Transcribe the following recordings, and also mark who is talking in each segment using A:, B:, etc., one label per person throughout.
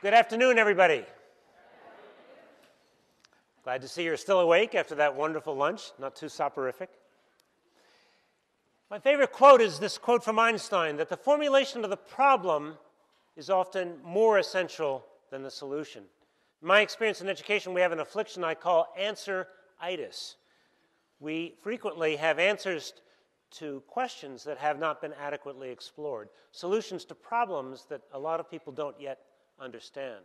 A: Good afternoon, everybody. Glad to see you're still awake after that wonderful lunch, not too soporific. My favorite quote is this quote from Einstein, that the formulation of the problem is often more essential than the solution. In my experience in education, we have an affliction I call answer-itis. We frequently have answers to questions that have not been adequately explored, solutions to problems that a lot of people don't yet understand.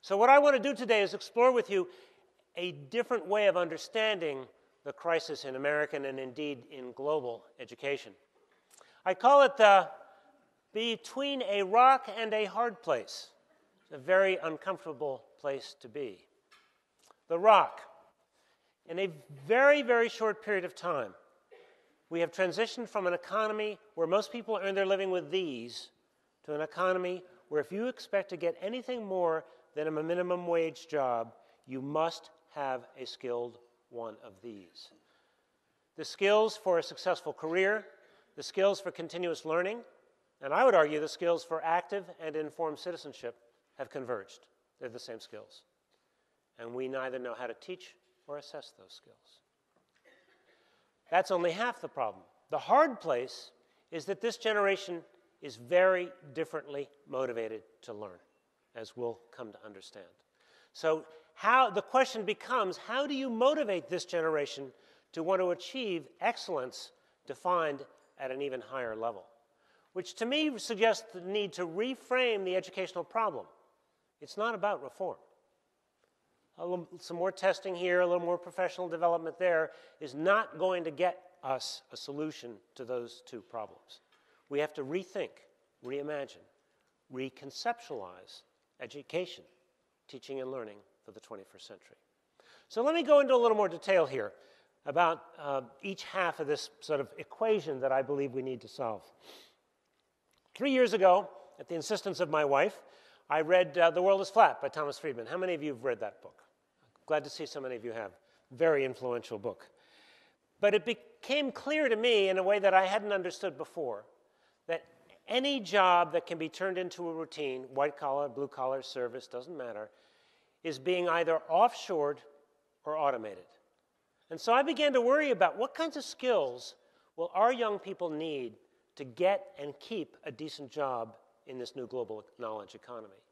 A: So what I want to do today is explore with you a different way of understanding the crisis in American and indeed in global education. I call it the between a rock and a hard place. It's a very uncomfortable place to be. The rock. In a very, very short period of time, we have transitioned from an economy where most people earn their living with these to an economy where if you expect to get anything more than a minimum wage job, you must have a skilled one of these. The skills for a successful career, the skills for continuous learning, and I would argue the skills for active and informed citizenship have converged. They're the same skills. And we neither know how to teach or assess those skills. That's only half the problem. The hard place is that this generation is very differently motivated to learn, as we'll come to understand. So the question becomes, how do you motivate this generation to want to achieve excellence defined at an even higher level? Which to me suggests the need to reframe the educational problem. It's not about reform. Some more testing here, a little more professional development there is not going to get us a solution to those two problems. We have to rethink, reimagine, reconceptualize education, teaching and learning for the 21st century. So let me go into a little more detail here about each half of this sort of equation that I believe we need to solve. 3 years ago, at the insistence of my wife, I read The World is Flat by Thomas Friedman. How many of you have read that book? Glad to see so many of you have. Very influential book. But it became clear to me in a way that I hadn't understood before that any job that can be turned into a routine, white collar, blue collar, service, doesn't matter, is being either offshored or automated. And so I began to worry about what kinds of skills will our young people need to get and keep a decent job in this new global knowledge economy.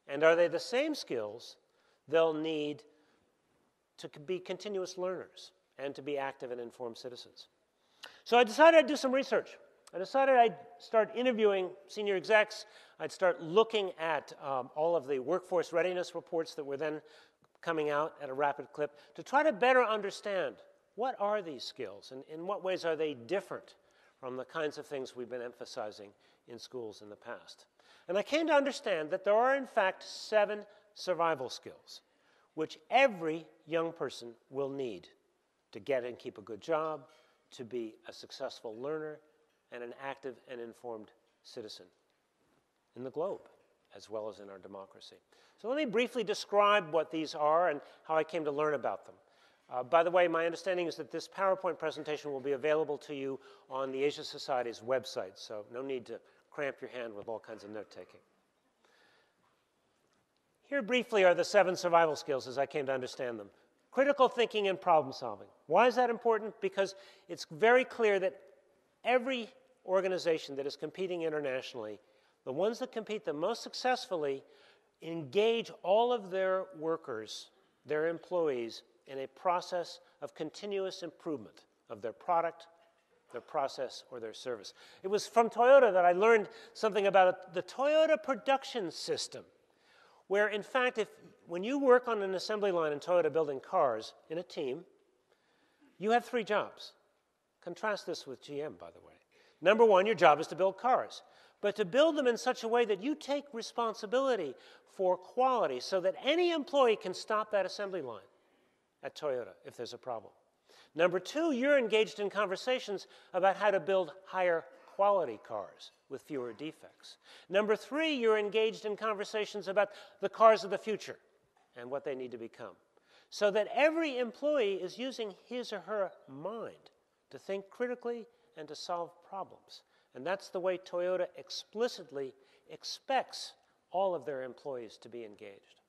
A: And are they the same skills they'll need to be continuous learners and to be active and informed citizens? So I decided I'd do some research. I decided I'd start interviewing senior execs. I'd start looking at all of the workforce readiness reports that were then coming out at a rapid clip to try to better understand what are these skills and in what ways are they different from the kinds of things we've been emphasizing in schools in the past. And I came to understand that there are, in fact, 7 survival skills which every young person will need to get and keep a good job, to be a successful learner, and an active and informed citizen in the globe, as well as in our democracy. So let me briefly describe what these are and how I came to learn about them. By the way, my understanding is that this PowerPoint presentation will be available to you on the Asia Society's website, so no need to cramp your hand with all kinds of note-taking. Here briefly are the 7 survival skills as I came to understand them. Critical thinking and problem solving. Why is that important? Because it's very clear that every organization that is competing internationally, the ones that compete the most successfully, engage all of their workers, their employees, in a process of continuous improvement of their product, their process, or their service. It was from Toyota that I learned something about the Toyota production system, where in fact, when you work on an assembly line in Toyota building cars in a team, you have 3 jobs. Contrast this with GM, by the way. Number 1, your job is to build cars, but to build them in such a way that you take responsibility for quality so that any employee can stop that assembly line at Toyota if there's a problem. Number 2, you're engaged in conversations about how to build higher quality cars with fewer defects. Number 3, you're engaged in conversations about the cars of the future and what they need to become, so that every employee is using his or her mind to think critically and to solve problems. And that's the way Toyota explicitly expects all of their employees to be engaged.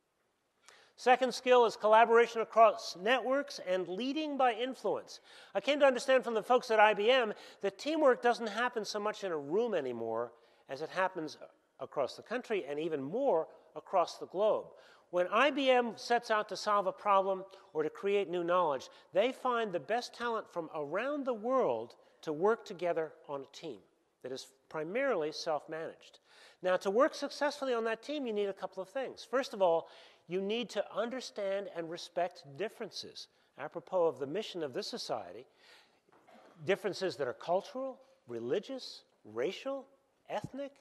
A: Second skill is collaboration across networks and leading by influence. I came to understand from the folks at IBM that teamwork doesn't happen so much in a room anymore as it happens across the country and even more across the globe. When IBM sets out to solve a problem or to create new knowledge, they find the best talent from around the world to work together on a team that is primarily self-managed. Now, to work successfully on that team, you need a couple of things. First of all, you need to understand and respect differences. Apropos of the mission of this society, differences that are cultural, religious, racial, ethnic.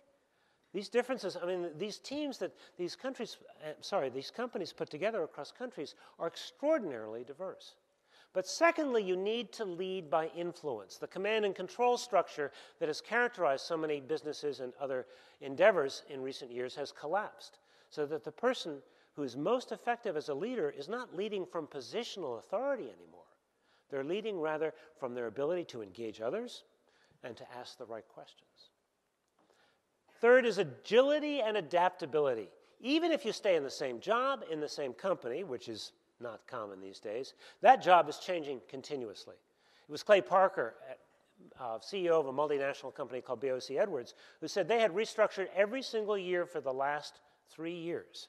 A: These differences, I mean, these teams that these companies put together across countries are extraordinarily diverse. But secondly, you need to lead by influence. The command and control structure that has characterized so many businesses and other endeavors in recent years has collapsed, so that the person who is most effective as a leader is not leading from positional authority anymore. They're leading rather from their ability to engage others and to ask the right questions. Third is agility and adaptability. Even if you stay in the same job, in the same company, which is not common these days, that job is changing continuously. It was Clay Parker, CEO of a multinational company called BOC Edwards, who said they had restructured every single year for the last 3 years.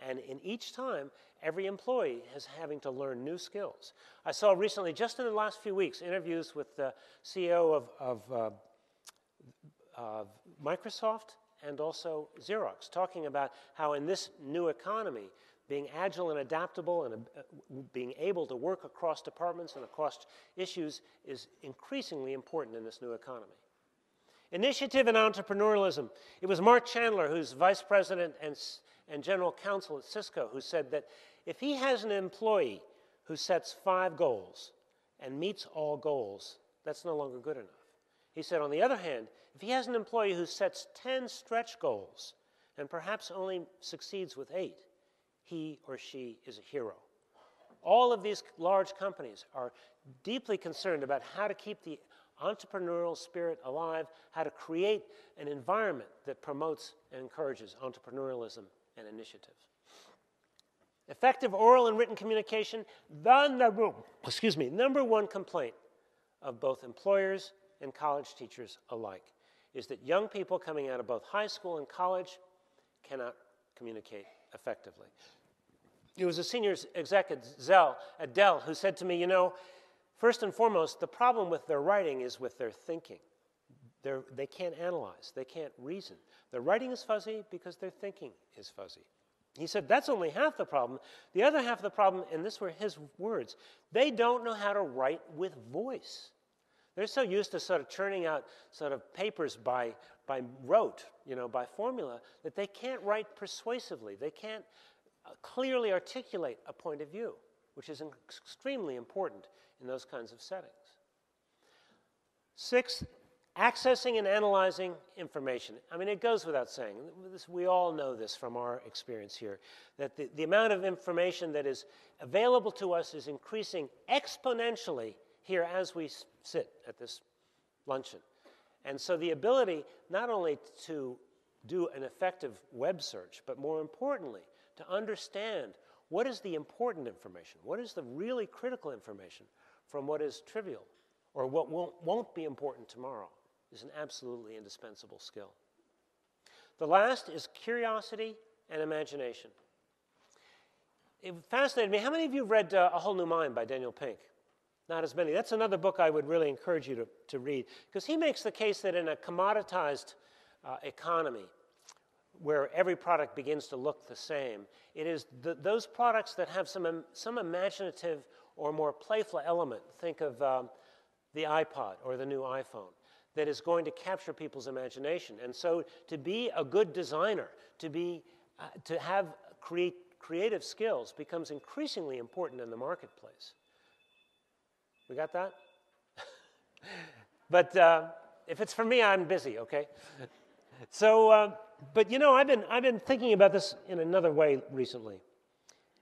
A: And in each time, every employee is having to learn new skills. I saw recently, just in the last few weeks, interviews with the CEO of Microsoft and also Xerox, talking about how in this new economy, being agile and adaptable and being able to work across departments and across issues is increasingly important in this new economy. Initiative and entrepreneurialism. It was Mark Chandler, who's vice president and general counsel at Cisco, who said that if he has an employee who sets 5 goals and meets all goals, that's no longer good enough. He said, on the other hand, if he has an employee who sets 10 stretch goals and perhaps only succeeds with 8, he or she is a hero. All of these large companies are deeply concerned about how to keep the entrepreneurial spirit alive, how to create an environment that promotes and encourages entrepreneurialism and initiative. Effective oral and written communication, the number one complaint of both employers and college teachers alike is that young people coming out of both high school and college cannot communicate effectively. It was a senior exec at Dell who said to me, you know, first and foremost, the problem with their writing is with their thinking. They can't analyze. They can't reason. Their writing is fuzzy because their thinking is fuzzy. He said that's only half the problem. The other half of the problem, and this were his words, they don't know how to write with voice. They're so used to sort of churning out sort of papers by rote, by formula, that they can't write persuasively. They can't clearly articulate a point of view, which is extremely important in those kinds of settings. 6, accessing and analyzing information. I mean, it goes without saying. We all know this from our experience here, that the amount of information that is available to us is increasing exponentially here as we sit at this luncheon. And so the ability not only to do an effective web search, but more importantly, to understand what is the important information, what is the really critical information from what is trivial or what won't be important tomorrow is an absolutely indispensable skill. The last is curiosity and imagination. It fascinated me. How many of you have read A Whole New Mind by Daniel Pink? Not as many. That's another book I would really encourage you to read, because he makes the case that in a commoditized economy where every product begins to look the same, it is those products that have some imaginative or more playful element, think of the iPod or the new iPhone, that is going to capture people's imagination. And so to be a good designer, to have creative skills becomes increasingly important in the marketplace. We got that? But if it's for me, I'm busy, okay? So, but I've been thinking about this in another way recently.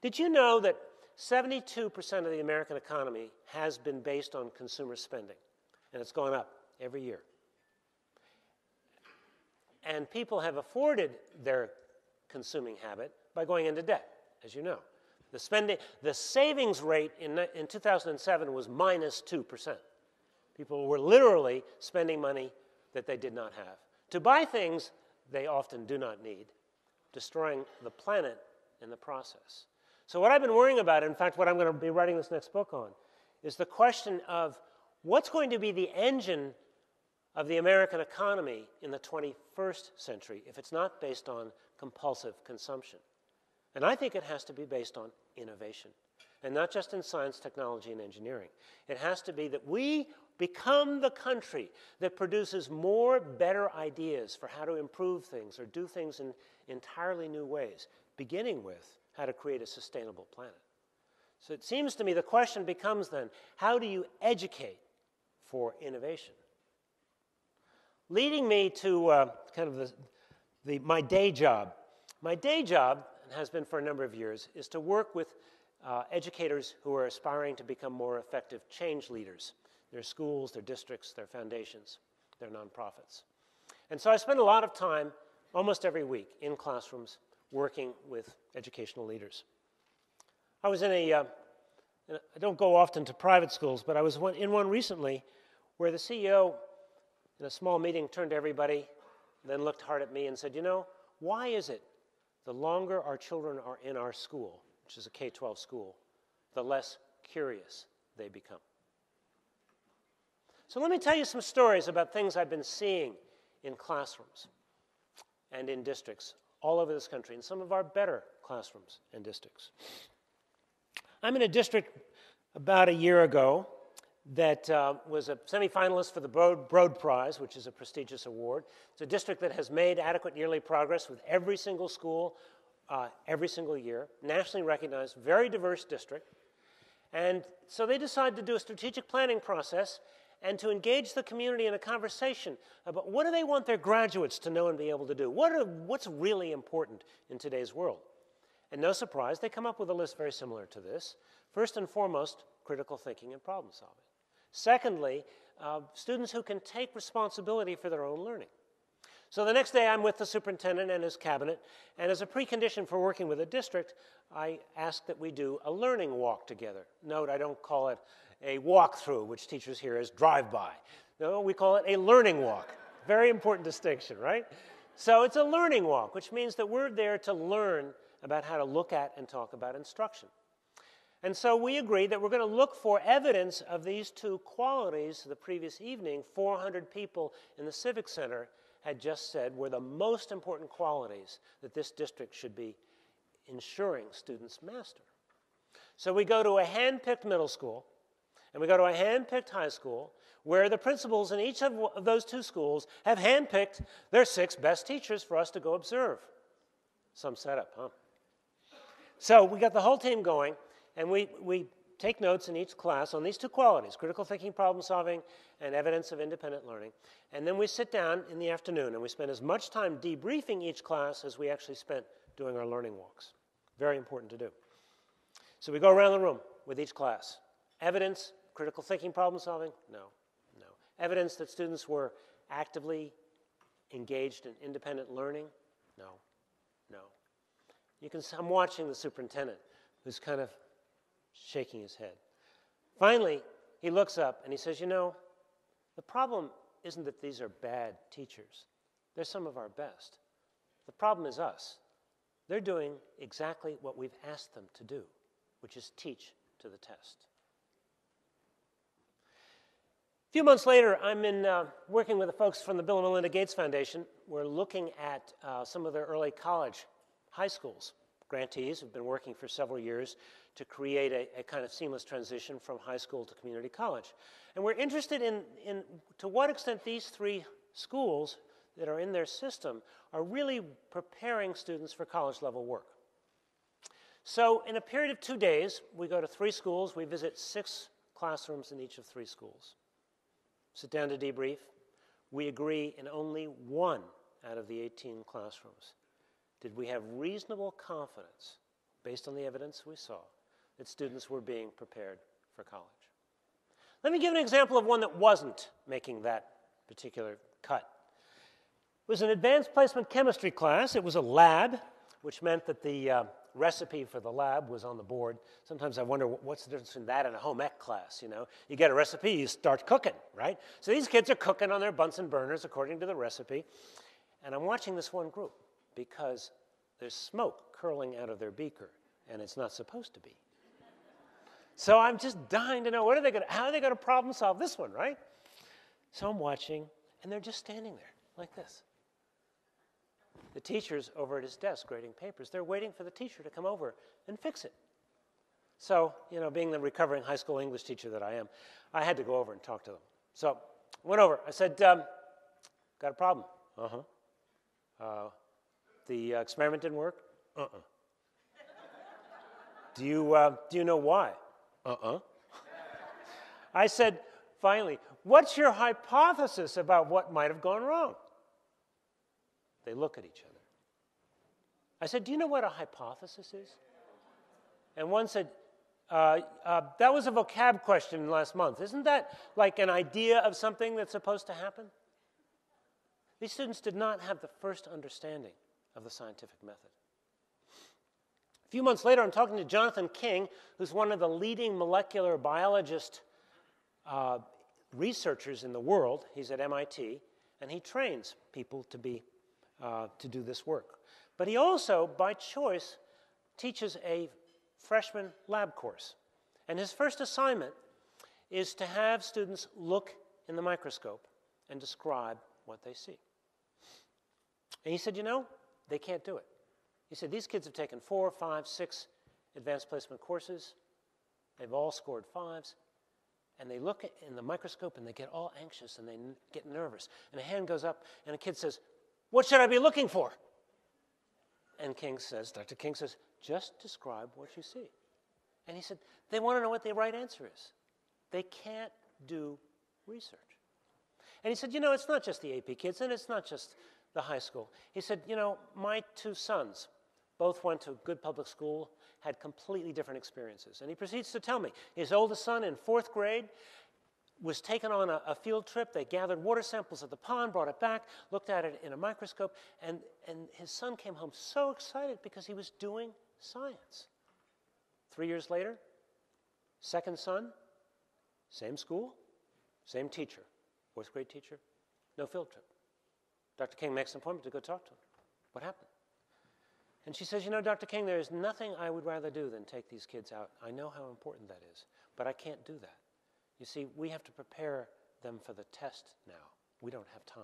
A: Did you know that 72% of the American economy has been based on consumer spending, and it's gone up every year? And people have afforded their consuming habit by going into debt, as you know. The savings rate in 2007 was minus 2%. People were literally spending money that they did not have to buy things they often do not need, destroying the planet in the process. So what I've been worrying about, in fact, what I'm going to be writing this next book on, is the question of what's going to be the engine of the American economy in the 21st century if it's not based on compulsive consumption. And I think it has to be based on innovation, and not just in science, technology, and engineering. It has to be that we become the country that produces more better ideas for how to improve things or do things in entirely new ways, beginning with how to create a sustainable planet. So it seems to me the question becomes then, how do you educate for innovation? Leading me to my day job. My day job, and has been for a number of years, is to work with educators who are aspiring to become more effective change leaders. Their schools, their districts, their foundations, their nonprofits. And so I spend a lot of time, almost every week, in classrooms working with educational leaders. I was I don't go often to private schools, but I was in one recently where the CEO, in a small meeting, turned to everybody, then looked hard at me and said, why is it the longer our children are in our school, which is a K-12 school, the less curious they become? So let me tell you some stories about things I've been seeing in classrooms and in districts all over this country, in some of our better classrooms and districts. I'm in a district about a year ago that was a semifinalist for the Broad Prize, which is a prestigious award. It's a district that has made adequate yearly progress with every single school, every single year, nationally recognized, very diverse district. And so they decided to do a strategic planning process and to engage the community in a conversation about what do they want their graduates to know and be able to do? What's really important in today's world? And no surprise, they come up with a list very similar to this. First and foremost, critical thinking and problem solving. Secondly, students who can take responsibility for their own learning. So the next day I'm with the superintendent and his cabinet, and as a precondition for working with a district, I ask that we do a learning walk together. Note, I don't call it a walkthrough, which teachers hear as drive-by. No, we call it a learning walk. Very important distinction, right? So it's a learning walk, which means that we're there to learn about how to look at and talk about instruction. And so we agreed that we're going to look for evidence of these two qualities. The previous evening, 400 people in the Civic Center had just said were the most important qualities that this district should be ensuring students master. So we go to a hand-picked middle school, and we go to a hand-picked high school, where the principals in each of those two schools have hand-picked their 6 best teachers for us to go observe. Some setup, huh? So we got the whole team going, and we take notes in each class on these two qualities, critical thinking, problem solving, and evidence of independent learning. And then we sit down in the afternoon, and we spend as much time debriefing each class as we actually spent doing our learning walks. Very important to do. So we go around the room with each class. Evidence, critical thinking, problem solving? No. Evidence that students were actively engaged in independent learning? No. I'm watching the superintendent, who's kind of shaking his head. Finally, he looks up and he says, the problem isn't that these are bad teachers. They're some of our best. The problem is us. They're doing exactly what we've asked them to do, which is teach to the test. A few months later, I'm working with the folks from the Bill and Melinda Gates Foundation. We're looking at some of their early college, high schools. Grantees have been working for several years to create a kind of seamless transition from high school to community college. And we're interested in to what extent these 3 schools that are in their system are really preparing students for college-level work. So in a period of 2 days, we go to 3 schools. We visit 6 classrooms in each of 3 schools. Sit down to debrief. We agree in only 1 out of the 18 classrooms did we have reasonable confidence, based on the evidence we saw, that students were being prepared for college. Let me give an example of one that wasn't making that particular cut. It was an advanced placement chemistry class. It was a lab which meant that the recipe for the lab was on the board. Sometimes I wonder what's the difference between that and a home ec class, you know? You get a recipe, you start cooking, right? So these kids are cooking on their Bunsen burners according to the recipe. And I'm watching this one group because there's smoke curling out of their beaker, and it's not supposed to be. So I'm just dying to know how are they going to problem solve this one, right? So I'm watching, and they're just standing there like this. The teacher's over at his desk grading papers. They're waiting for the teacher to come over and fix it. So, you know, being the recovering high school English teacher that I am, I had to go over and talk to them. So I went over. I said, got a problem? The experiment didn't work? Do you know why? I said, finally, what's your hypothesis about what might have gone wrong? They look at each other. I said, do you know what a hypothesis is? And one said, that was a vocab question last month. Isn't that like an idea of something that's supposed to happen? These students did not have the first understanding of the scientific method. A few months later, I'm talking to Jonathan King, who's one of the leading molecular biologist researchers in the world. He's at MIT, and he trains people to do this work. But he also, by choice, teaches a freshman lab course. And his first assignment is to have students look in the microscope and describe what they see. And he said, you know, they can't do it. He said, these kids have taken 4, 5, 6 advanced placement courses. They've all scored 5s. And they look in the microscope and they get all anxious and they get nervous. And a hand goes up and a kid says, what should I be looking for? And Dr. King says, just describe what you see. And he said, they want to know what the right answer is. They can't do research. And he said, you know, it's not just the AP kids and it's not just the high school. He said, you know, my 2 sons both went to good public school, had completely different experiences. And he proceeds to tell me, his oldest son in 4th grade was taken on a field trip. They gathered water samples at the pond, brought it back, looked at it in a microscope, and his son came home so excited because he was doing science. 3 years later, 2nd son, same school, same teacher, 4th grade teacher, no field trip. Dr. King makes an appointment to go talk to him. What happened? And she says, you know, Dr. King, there is nothing I would rather do than take these kids out. I know how important that is, but I can't do that. You see, we have to prepare them for the test now. We don't have time.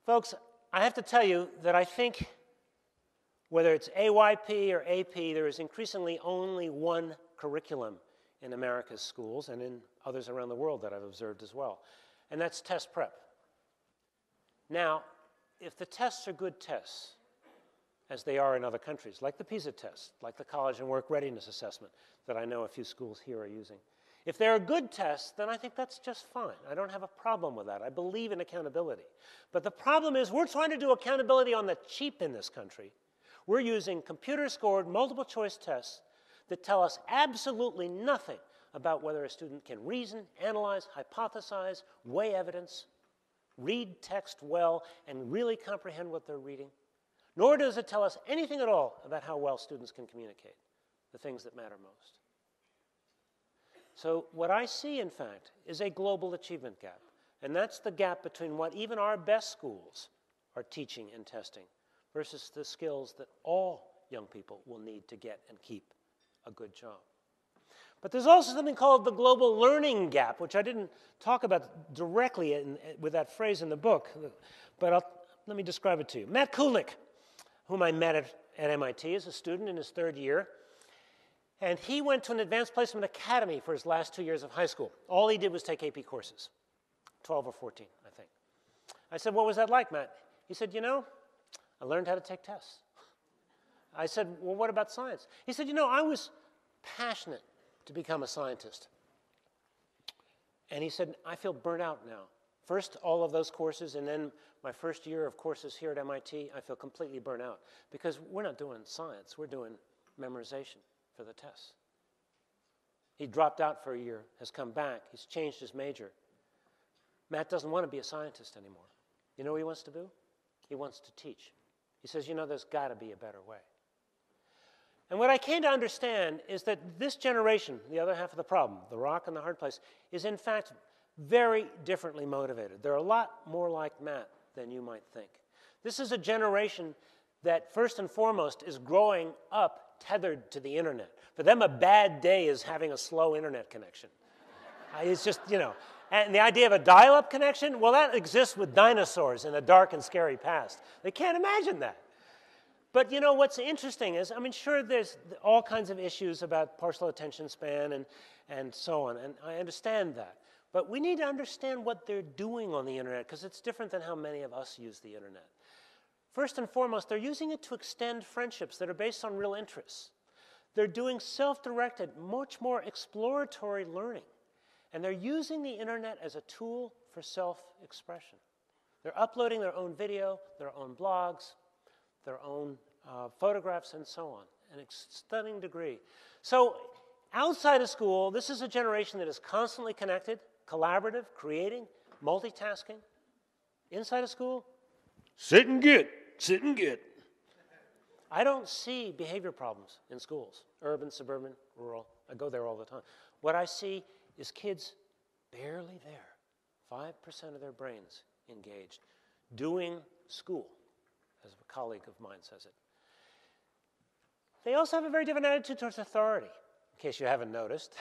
A: Folks, I have to tell you that I think whether it's AYP or AP, there is increasingly only one curriculum in America's schools and in others around the world that I've observed as well, and that's test prep. Now, if the tests are good tests, as they are in other countries, like the PISA test, like the College and Work Readiness Assessment that I know a few schools here are using. If they're good tests, then I think that's just fine. I don't have a problem with that. I believe in accountability. But the problem is we're trying to do accountability on the cheap in this country. We're using computer-scored multiple-choice tests that tell us absolutely nothing about whether a student can reason, analyze, hypothesize, weigh evidence, read text well, and really comprehend what they're reading. Nor does it tell us anything at all about how well students can communicate, the things that matter most. So what I see, in fact, is a global achievement gap. And that's the gap between what even our best schools are teaching and testing versus the skills that all young people will need to get and keep a good job. But there's also something called the global learning gap, which I didn't talk about directly with that phrase in the book, but let me describe it to you. Matt Kulnick, whom I met at MIT as a student in his 3rd year, and he went to an advanced placement academy for his last 2 years of high school. All he did was take AP courses, 12 or 14, I think. I said, what was that like, Matt? He said, you know, I learned how to take tests. I said, well, what about science? He said, you know, I was passionate to become a scientist. And he said, I feel burnt out now. First, all of those courses, and then my first year of courses here at MIT, I feel completely burnt out because we're not doing science, we're doing memorization for the tests. He dropped out for a year, has come back, he's changed his major. Matt doesn't want to be a scientist anymore. You know what he wants to do? He wants to teach. He says, there's got to be a better way. And what I came to understand is that this generation, the other half of the problem, the rock and the hard place, is in fact very differently motivated. They're a lot more like Matt than you might think. This is a generation that first and foremost is growing up tethered to the internet. For them, a bad day is having a slow internet connection. It's just, and the idea of a dial-up connection, well, that exists with dinosaurs in a dark and scary past. They can't imagine that. But what's interesting is, sure, there's all kinds of issues about partial attention span and so on, and I understand that. But we need to understand what they're doing on the internet, because it's different than how many of us use the internet. First and foremost, they're using it to extend friendships that are based on real interests. They're doing self-directed, much more exploratory learning. And they're using the internet as a tool for self-expression. They're uploading their own video, their own blogs, their own photographs, and so on, in a stunning degree. So outside of school, this is a generation that is constantly connected, collaborative, creating, multitasking. Inside of school, sit and get. I don't see behavior problems in schools, urban, suburban, rural. I go there all the time. What I see is kids barely there, 5% of their brains engaged, doing school, as a colleague of mine says it. They also have a very different attitude towards authority, in case you haven't noticed.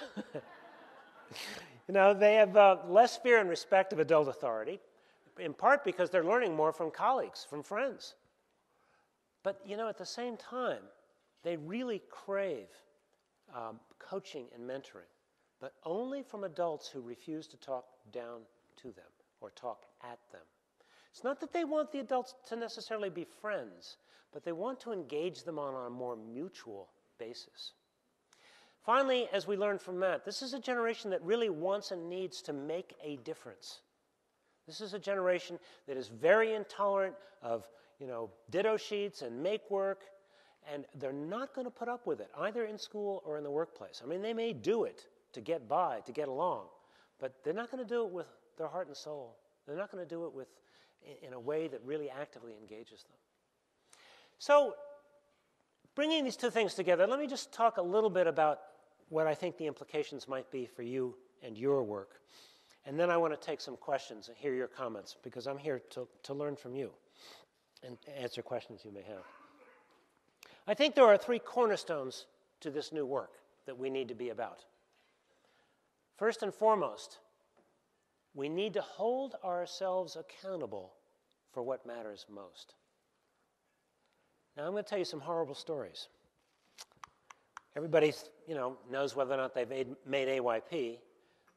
A: They have less fear and respect of adult authority, in part because they're learning more from colleagues, from friends. But, at the same time, they really crave coaching and mentoring, but only from adults who refuse to talk down to them or talk at them. It's not that they want the adults to necessarily be friends, but they want to engage them on a more mutual basis. Finally, as we learned from Matt, this is a generation that really wants and needs to make a difference. This is a generation that is very intolerant of, ditto sheets and make work, and they're not going to put up with it, either in school or in the workplace. They may do it to get by, to get along, but they're not going to do it with their heart and soul. They're not going to do it in a way that really actively engages them. So, bringing these two things together, let me just talk a little bit about what I think the implications might be for you and your work. And then I want to take some questions and hear your comments, because I'm here to learn from you and answer questions you may have. I think there are three cornerstones to this new work that we need to be about. First and foremost, we need to hold ourselves accountable for what matters most. Now, I'm going to tell you some horrible stories. Everybody, knows whether or not they've made AYP.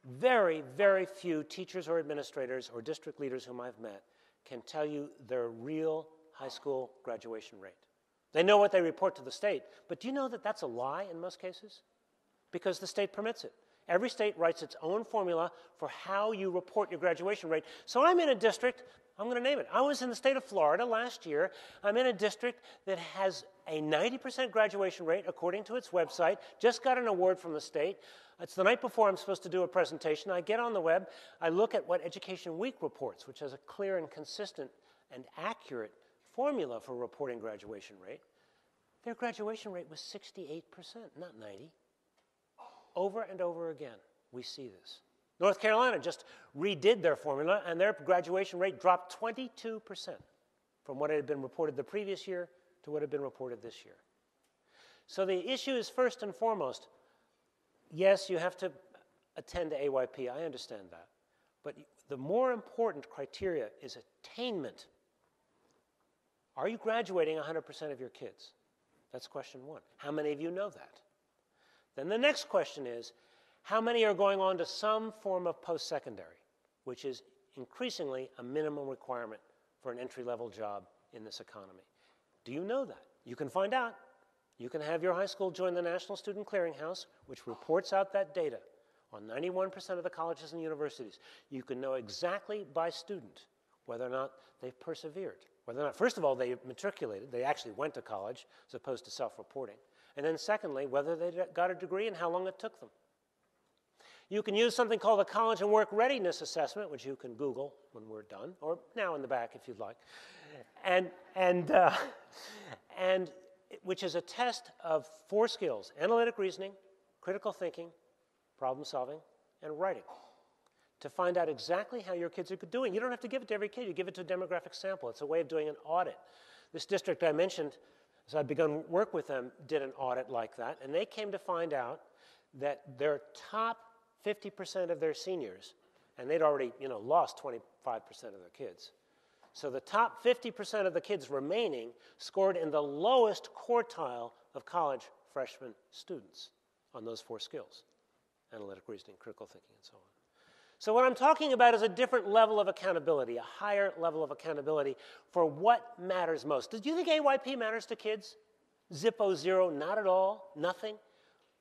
A: Very, very few teachers or administrators or district leaders whom I've met can tell you their real high school graduation rate. They know what they report to the state, but do you know that that's a lie in most cases? Because the state permits it. Every state writes its own formula for how you report your graduation rate. So I'm in a district, I'm going to name it. I was in the state of Florida last year. I'm in a district that has a 90% graduation rate according to its website, just got an award from the state. It's the night before I'm supposed to do a presentation. I get on the web, I look at what Education Week reports, which has a clear and consistent and accurate formula for reporting graduation rate. Their graduation rate was 68%, not 90%. Over and over again, we see this. North Carolina just redid their formula, and their graduation rate dropped 22% from what had been reported the previous year to what had been reported this year. So the issue is, first and foremost, yes, you have to attend to AYP. I understand that. But the more important criteria is attainment. Are you graduating 100% of your kids? That's question one. How many of you know that? Then the next question is, how many are going on to some form of post-secondary, which is increasingly a minimum requirement for an entry-level job in this economy? Do you know that? You can find out. You can have your high school join the National Student Clearinghouse, which reports out that data on 91% of the colleges and universities. You can know exactly by student whether or not they've persevered, whether or not, first of all, they matriculated, they actually went to college as opposed to self-reporting, and then secondly, whether they got a degree and how long it took them. You can use something called a college and work readiness assessment, which you can Google when we're done, or now in the back if you'd like, and which is a test of 4 skills: analytic reasoning, critical thinking, problem solving, and writing, to find out exactly how your kids are doing. You don't have to give it to every kid. You give it to a demographic sample. It's a way of doing an audit. This district I mentioned, as I'd begun work with them, did an audit like that, and they came to find out that their top 50% of their seniors, and they'd already lost 25% of their kids. So the top 50% of the kids remaining scored in the lowest quartile of college freshman students on those 4 skills: analytic reasoning, critical thinking, and so on. So what I'm talking about is a different level of accountability, a higher level of accountability for what matters most. Do you think AYP matters to kids? Zippo zero, not at all, nothing.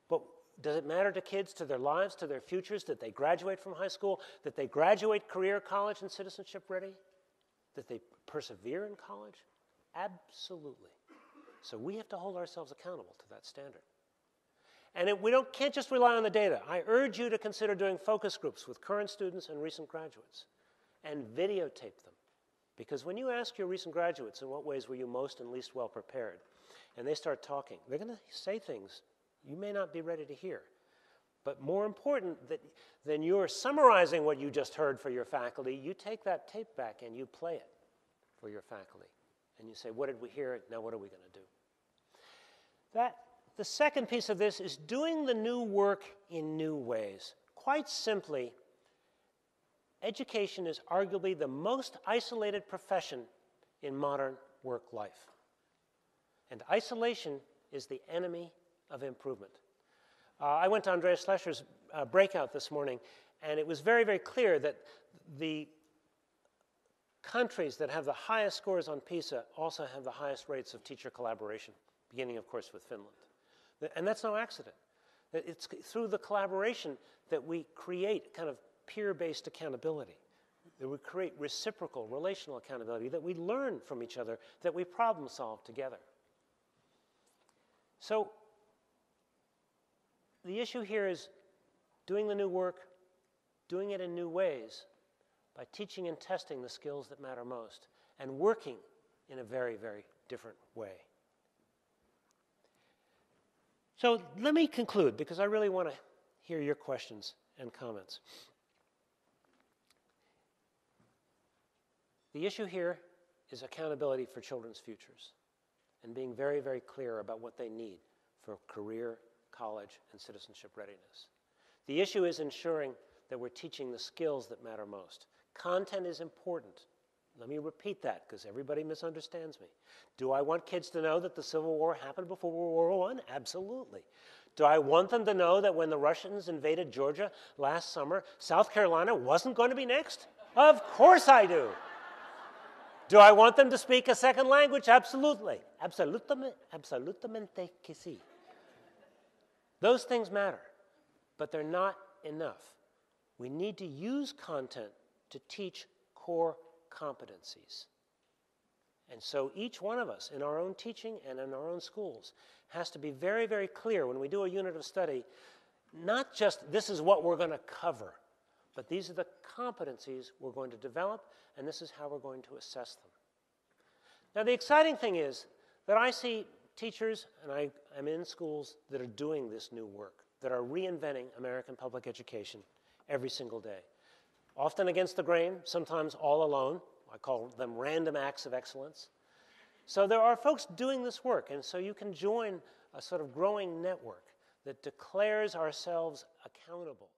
A: But does it matter to kids, to their lives, to their futures, that they graduate from high school, that they graduate career, college, and citizenship ready, that they persevere in college? Absolutely. So we have to hold ourselves accountable to that standard. And we can't just rely on the data. I urge you to consider doing focus groups with current students and recent graduates and videotape them. Because when you ask your recent graduates in what ways were you most and least well prepared, and they start talking, they're going to say things you may not be ready to hear. But more important than you're summarizing what you just heard for your faculty, you take that tape back and you play it for your faculty. And you say, what did we hear? Now what are we going to do? The second piece of this is doing the new work in new ways. Quite simply, education is arguably the most isolated profession in modern work life. And isolation is the enemy of improvement. I went to Andreas Schlescher's breakout this morning, and it was very, very clear that the countries that have the highest scores on PISA also have the highest rates of teacher collaboration, beginning, of course, with Finland. And that's no accident. It's through the collaboration that we create kind of peer-based accountability, that we create reciprocal, relational accountability, that we learn from each other, that we problem solve together. So the issue here is doing the new work, doing it in new ways, by teaching and testing the skills that matter most, and working in a very, very different way. So let me conclude, because I really want to hear your questions and comments. The issue here is accountability for children's futures and being very, very clear about what they need for career, college, and citizenship readiness. The issue is ensuring that we're teaching the skills that matter most. Content is important. Let me repeat that, because everybody misunderstands me. Do I want kids to know that the Civil War happened before World War I? Absolutely. Do I want them to know that when the Russians invaded Georgia last summer, South Carolina wasn't going to be next? Of course I do. Do I want them to speak a second language? Absolutely. Absolutamente que sí. Those things matter, but they're not enough. We need to use content to teach core competencies. And so each one of us in our own teaching and in our own schools has to be very, very clear when we do a unit of study, not just this is what we're going to cover, but these are the competencies we're going to develop, and this is how we're going to assess them. Now, the exciting thing is that I see teachers, and I'm in schools that are doing this new work, that are reinventing American public education every single day. Often against the grain, sometimes all alone. I call them random acts of excellence. So there are folks doing this work, and so you can join a sort of growing network that declares ourselves accountable.